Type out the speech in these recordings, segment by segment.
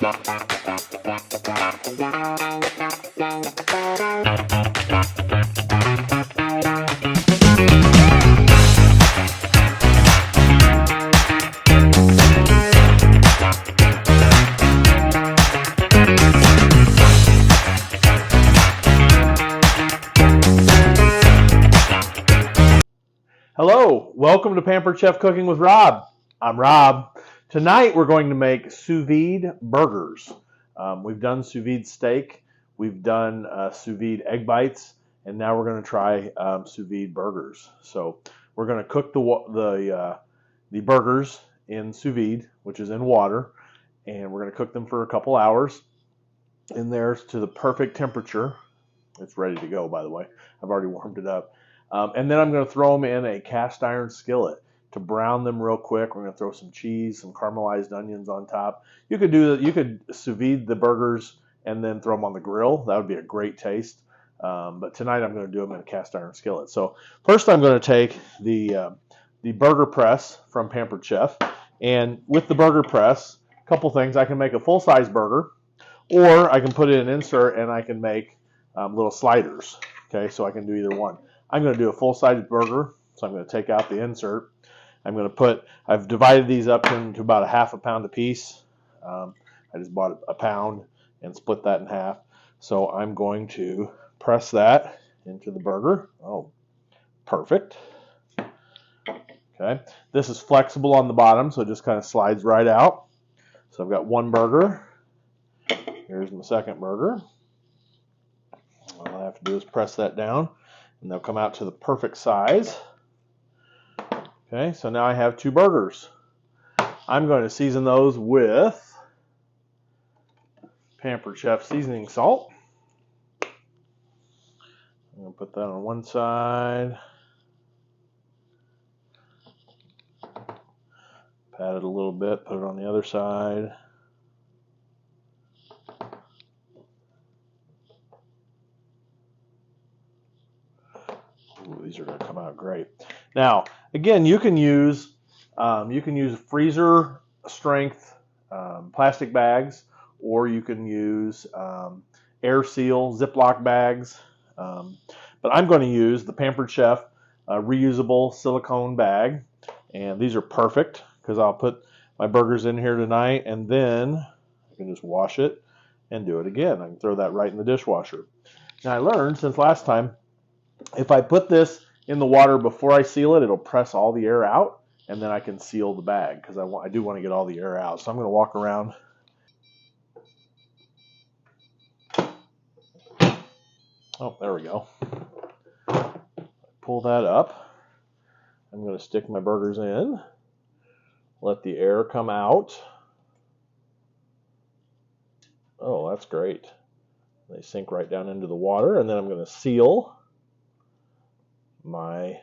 Hello, welcome to Pampered Chef Cooking with Rob. I'm Rob. Tonight we're going to make sous vide burgers. We've done sous vide steak, we've done sous vide egg bites, and now we're going to try sous vide burgers. So we're going to cook the burgers in sous vide, which is in water, and we're going to cook them for a couple hours in there to the perfect temperature. It's ready to go, by the way. I've already warmed it up. And then I'm going to throw them in a cast iron skillet to brown them real quick. We're going to throw some cheese, some caramelized onions on top. You could sous vide the burgers and then throw them on the grill. That would be a great taste. But tonight I'm going to do them in a cast iron skillet. So first I'm going to take the burger press from Pampered Chef, and with the burger press, a couple things. I can make a full-size burger, or I can put it in an insert and I can make little sliders. Okay, so I can do either one. I'm going to do a full-size burger, so I'm going to take out the insert. I've divided these up into about a half a pound apiece. I just bought a pound and split that in half. So I'm going to press that into the burger. Oh, perfect. Okay, this is flexible on the bottom, so it just kind of slides right out. So I've got one burger. Here's my second burger. All I have to do is press that down, and they'll come out to the perfect size. Okay, so now I have two burgers. I'm going to season those with Pampered Chef seasoning salt. I'm going to put that on one side. Pat it a little bit, put it on the other side. Ooh, these are going to come out great. Now, again, you can use freezer strength plastic bags, or you can use air seal Ziploc bags. But I'm going to use the Pampered Chef reusable silicone bag, and these are perfect because I'll put my burgers in here tonight, and then I can just wash it and do it again. I can throw that right in the dishwasher. Now, I learned since last time, if I put this in the water before I seal it, it'll press all the air out, and then I can seal the bag because I do want to get all the air out. So I'm going to walk around. Oh, there we go. Pull that up. I'm going to stick my burgers in. Let the air come out. Oh, that's great. They sink right down into the water, and then I'm going to seal my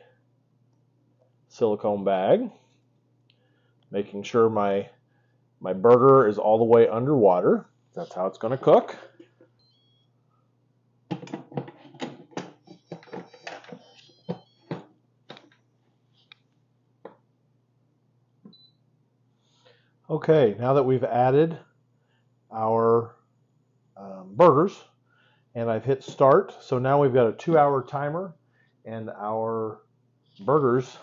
silicone bag, making sure my burger is all the way underwater. That's how it's going to cook. Okay, now that we've added our burgers and I've hit start, so now we've got a 2-hour timer, and our burgers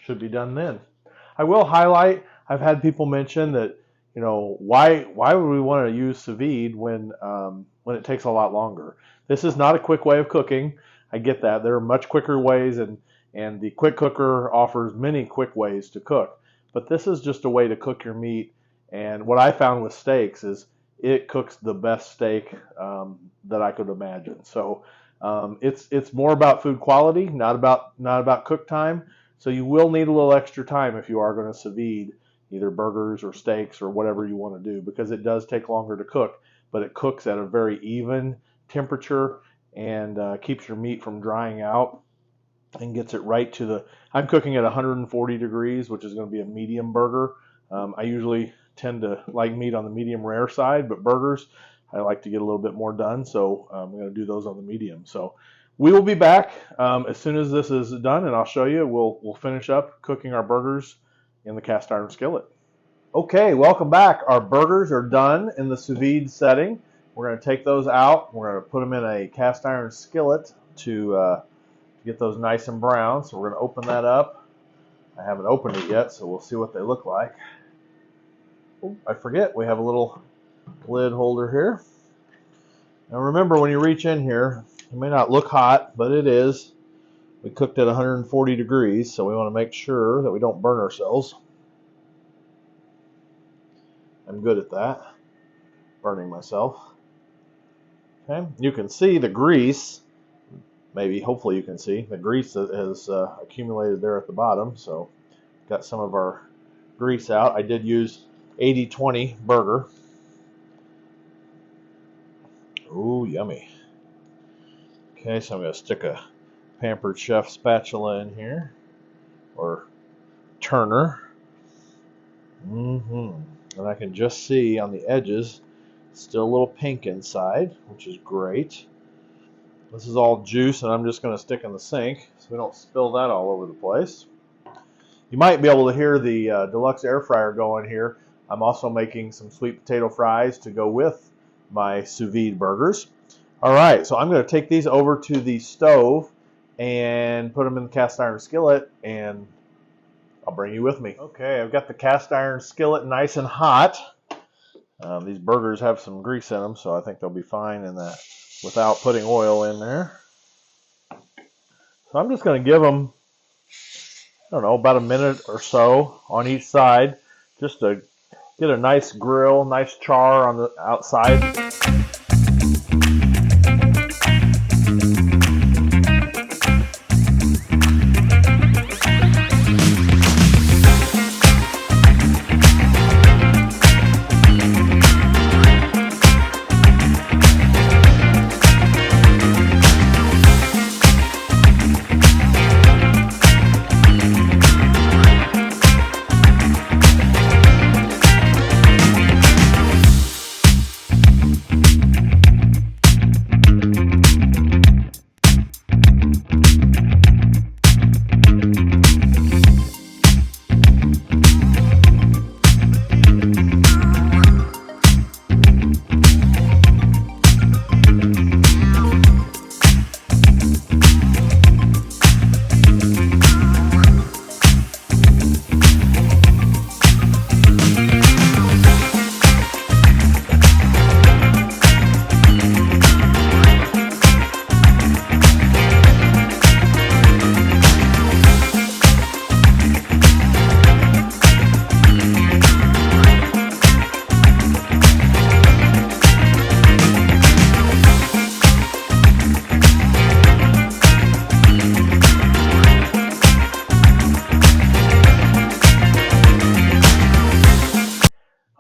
should be done then. I will highlight, I've had people mention that, you know, why would we want to use sous vide when it takes a lot longer? This is not a quick way of cooking. I get that. There are much quicker ways, and the quick cooker offers many quick ways to cook. But this is just a way to cook your meat, and what I found with steaks is it cooks the best steak that I could imagine. So it's more about food quality, not about cook time. So you will need a little extra time if you are going to sous vide either burgers or steaks or whatever you want to do, because it does take longer to cook, but it cooks at a very even temperature and keeps your meat from drying out and gets it right to the, I'm cooking at 140 degrees, which is going to be a medium burger. I usually tend to like meat on the medium rare side, but burgers, I like to get a little bit more done, so I'm going to do those on the medium. So we will be back as soon as this is done, and I'll show you. We'll finish up cooking our burgers in the cast iron skillet. Okay, welcome back. Our burgers are done in the sous vide setting. We're going to take those out. We're going to put them in a cast iron skillet to get those nice and brown. So we're going to open that up. I haven't opened it yet, so we'll see what they look like. Oh, I forget, we have a little lid holder here. Now remember, when you reach in here, it may not look hot, but it is. We cooked at 140 degrees, so we want to make sure that we don't burn ourselves. I'm good at that, burning myself. Okay, you can see the grease. Maybe, hopefully you can see the grease that has accumulated there at the bottom. So got some of our grease out. I did use 80-20 burger. Ooh, yummy. Okay, so I'm going to stick a Pampered Chef spatula in here, or turner. And I can just see on the edges, still a little pink inside, which is great. This is all juice, and I'm just going to stick in the sink so we don't spill that all over the place. You might be able to hear the deluxe air fryer going here. I'm also making some sweet potato fries to go with my sous vide burgers. All right, so I'm going to take these over to the stove and put them in the cast iron skillet, and I'll bring you with me. Okay, I've got the cast iron skillet nice and hot. These burgers have some grease in them, so I think they'll be fine in that without putting oil in there. So I'm just going to give them, I don't know, about a minute or so on each side, just to get a nice grill, nice char on the outside.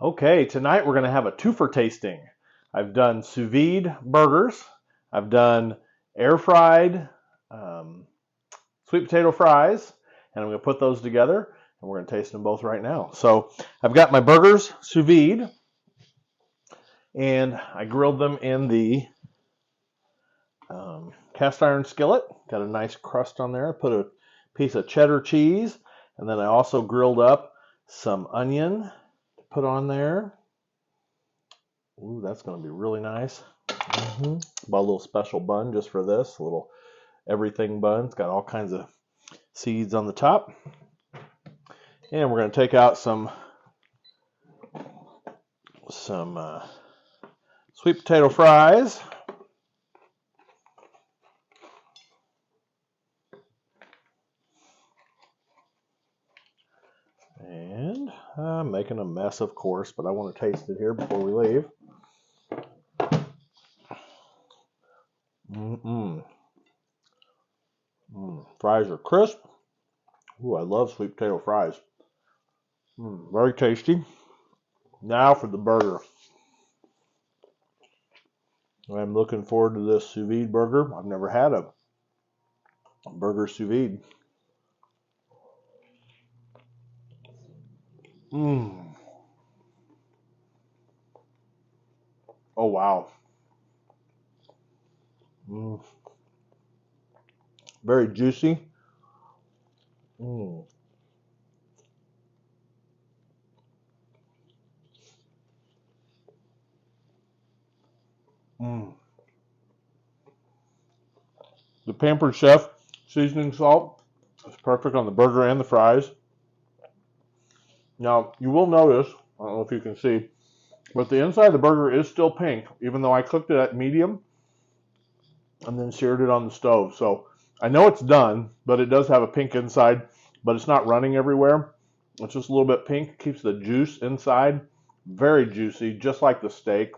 Okay, tonight we're going to have a twofer tasting. I've done sous vide burgers. I've done air fried sweet potato fries, and I'm going to put those together, and we're going to taste them both right now. So I've got my burgers sous vide, and I grilled them in the cast iron skillet. Got a nice crust on there. I put a piece of cheddar cheese, and then I also grilled up some onion to put on there. Ooh, that's going to be really nice. Bought a little special bun just for this, a little everything bun. It's got all kinds of seeds on the top. And we're going to take out some sweet potato fries. And I'm making a mess, of course, but I want to taste it here before we leave. Fries are crisp. Ooh, I love sweet potato fries. Very tasty. Now for the burger. I'm looking forward to this sous vide burger. I've never had a burger sous vide. Oh, wow. Very juicy. Mm. The Pampered Chef seasoning salt is perfect on the burger and the fries. Now, you will notice, I don't know if you can see, but the inside of the burger is still pink, even though I cooked it at medium and then seared it on the stove. So I know it's done, but it does have a pink inside, but it's not running everywhere. It's just a little bit pink. Keeps the juice inside. Very juicy, just like the steak.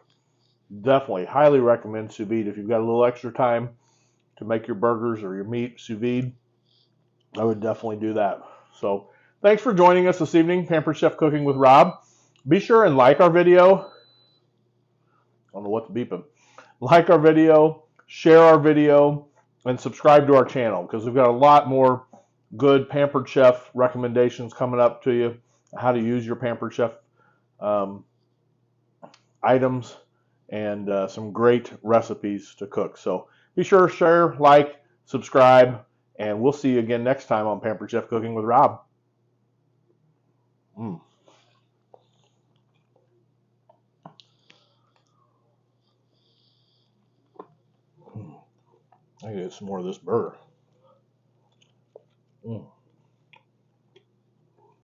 Definitely, highly recommend sous vide. If you've got a little extra time to make your burgers or your meat sous vide, I would definitely do that. So thanks for joining us this evening, Pampered Chef Cooking with Rob. Be sure and like our video. I don't know what's beeping. Like our video, share our video, and subscribe to our channel because we've got a lot more good Pampered Chef recommendations coming up to you, how to use your Pampered Chef items, and some great recipes to cook. So be sure to share, like, subscribe, and we'll see you again next time on Pampered Chef Cooking with Rob. Mm. I gotta get some more of this burger. Mm.